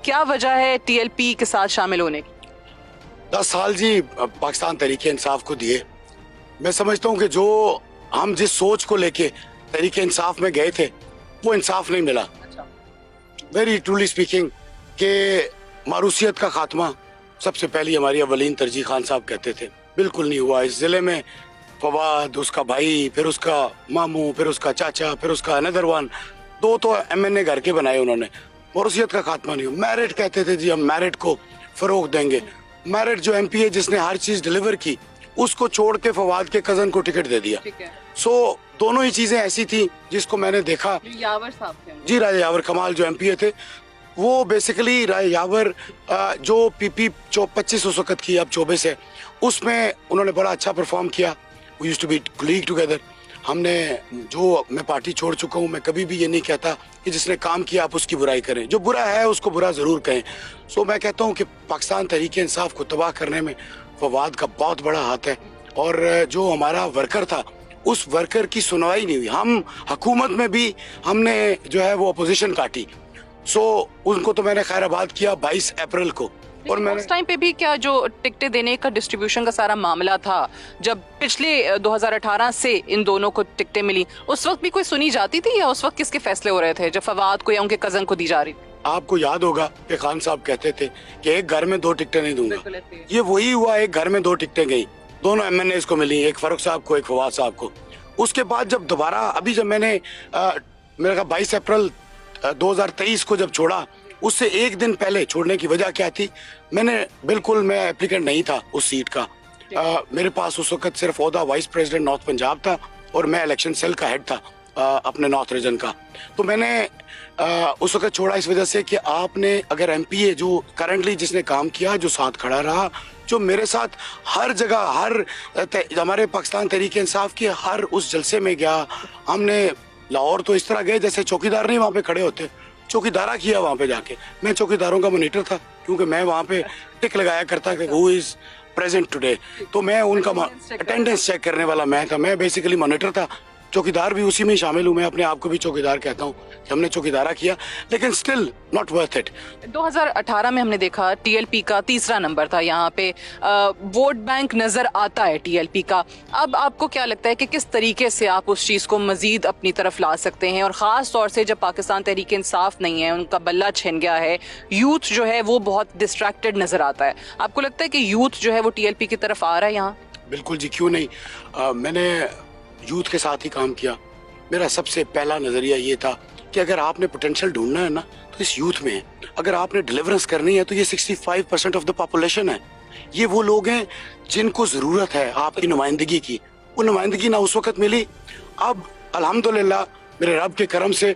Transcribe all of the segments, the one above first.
क्या वजह है टीएलपी के साथ शामिल होने की? 10 साल जी पाकिस्तान तहरीक इंसाफ को दिए। मैं समझता हूँ कि जो हम जिस सोच को लेके तहरीक इंसाफ में गए थे वो इंसाफ नहीं मिला। वेरी ट्रूली स्पीकिंग के मारूसियत का खात्मा सबसे पहली हमारी अवलीन तरजीह खान साहब कहते थे, बिल्कुल नहीं हुआ। इस जिले में फवाद, उसका भाई, फिर उसका मामू, फिर उसका चाचा, फिर उसका अनदर वन, 2 तो एमएनए घर के बनाए उन्होंने। मारूसियत का खात्मा नहीं हुआ। मैरिट कहते थे जी हम मैरिट को फरोग देंगे। मैरिट जो एमपी है जिसने हर चीज डिलीवर की, उसको छोड़ के फवाद के कजन को टिकट दे दिया। सो दोनों ही चीजें ऐसी थी जिसको मैंने देखा। यावर साहब जी, राजा यावर कमाल जो एमपी थे, वो बेसिकली राजा यावर जो पीपी 25 उस वक्त की, अब 24 है, उसमें उन्होंने बड़ा अच्छा परफॉर्म किया। We used to be colleague together. हमने जो मैं पार्टी छोड़ चुका हूँ, मैं कभी भी ये नहीं कहता कि जिसने काम किया आप उसकी बुराई करें, जो बुरा है उसको बुरा जरूर कहें। सो मैं कहता हूँ कि पाकिस्तान तहरीक इंसाफ को तबाह करने में फवाद का बहुत बड़ा हाथ है, और जो हमारा वर्कर था उस वर्कर की सुनवाई नहीं हुई। हम हुकूमत में भी हमने जो है वो अपोजिशन काटी। सो उनको तो मैंने खैराबाद किया 22 अप्रैल को, और मैंने उस टाइम पे भी क्या जो टिकटें देने का डिस्ट्रीब्यूशन का सारा मामला था, जब पिछले 2018 से इन दोनों को टिकटें मिली, उस वक्त भी कोई सुनी जाती थी, या उस वक्त किसके फैसले हो रहे थे जब फवाद को या उनके कजन को दी जा रही थी? आपको याद होगा कि खान साहब कहते थे कि एक घर में 2 टिकटें नहीं दूंगा। ये वही हुआ, एक घर में 2 टिकटें गई, दोनों एमएनए को मिली, एक फारूक साहब को, एक फवाद साहब को। उसके बाद जब दोबारा अभी जब मैंने मेरा 22 अप्रैल 2023 को जब छोड़ा, उससे एक दिन पहले छोड़ने की वजह क्या थी, मैं एप्लीकेंट नहीं था उस सीट का। मेरे पास उस वक्त सिर्फ ओहदा वाइस प्रेसिडेंट नॉर्थ पंजाब था, और मैं इलेक्शन सेल का हेड था अपने नॉर्थ रीजन का। तो मैंने उस वक्त छोड़ा इस वजह से कि आपने अगर एमपीए जो करंटली जिसने काम किया, जो साथ खड़ा रहा, जो मेरे साथ हर जगह, हर हमारे पाकिस्तान तहरीक इंसाफ के हर उस जलसे में गया। हमने लाहौर तो इस तरह गए जैसे चौकीदार नहीं वहाँ पे खड़े होते, चौकीदारा किया वहाँ पे जाके। मैं चौकीदारों का मॉनिटर था, क्योंकि मैं वहाँ पे टिक लगाया करता कि हु इज प्रेजेंट टुडे, तो मैं उनका अटेंडेंस चेक करने वाला मैं था। मैं बेसिकली मॉनिटर था, चौकीदार भी उसी में शामिल हूँ। मैं अपने आप को भी चौकीदार कहता हूँ कि हमने चौकीदारा किया, लेकिन स्टिल नॉट वर्थ इट। 2018 में हमने देखा टीएलपी का तीसरा नंबर था, यहाँ पे वोट बैंक नजर आता है टीएलपी का। अब आपको क्या लगता है कि किस तरीके से आप उस चीज को मजीद अपनी तरफ ला सकते हैं, और खास तौर से जब पाकिस्तान तहरीक इंसाफ नहीं है, उनका बल्ला छिन गया है, यूथ जो है वो बहुत डिस्ट्रैक्टेड नजर आता है, आपको लगता है कि यूथ जो है वो टीएलपी की तरफ आ रहा है यहाँ? बिल्कुल जी, क्यों नहीं। मैंने यूथ के साथ ही काम किया। मेरा सबसे पहला नजरिया ये था कि अगर आपने पोटेंशियल ढूंढना है ना, तो इस यूथ में है। अगर आपने डिलीवरेंस करनी है तो ये 65% ऑफ द पॉपुलेशन है। ये वो लोग हैं जिनको जरूरत है आपकी नुमाइंदगी की। वो नुमाइंदगी ना उस वक्त मिली। अब अल्हम्दुलिल्लाह मेरे रब के करम से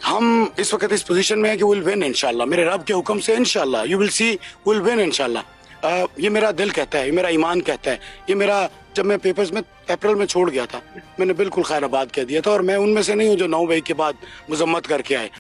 हम इस वक्त इस पोजीशन में है कि विल विन इंशाल्लाह। मेरे रब के हुक्म से इंशाल्लाह you will see will win इंशाल्लाह। ये मेरा दिल कहता है, ये मेरा ईमान कहता है, ये मेरा, जब मैं पेपर्स में अप्रैल में छोड़ गया था, मैंने बिल्कुल खैराबाद कह दिया था, और मैं उनमें से नहीं हूँ जो 9 मई के बाद मजम्मत करके आए।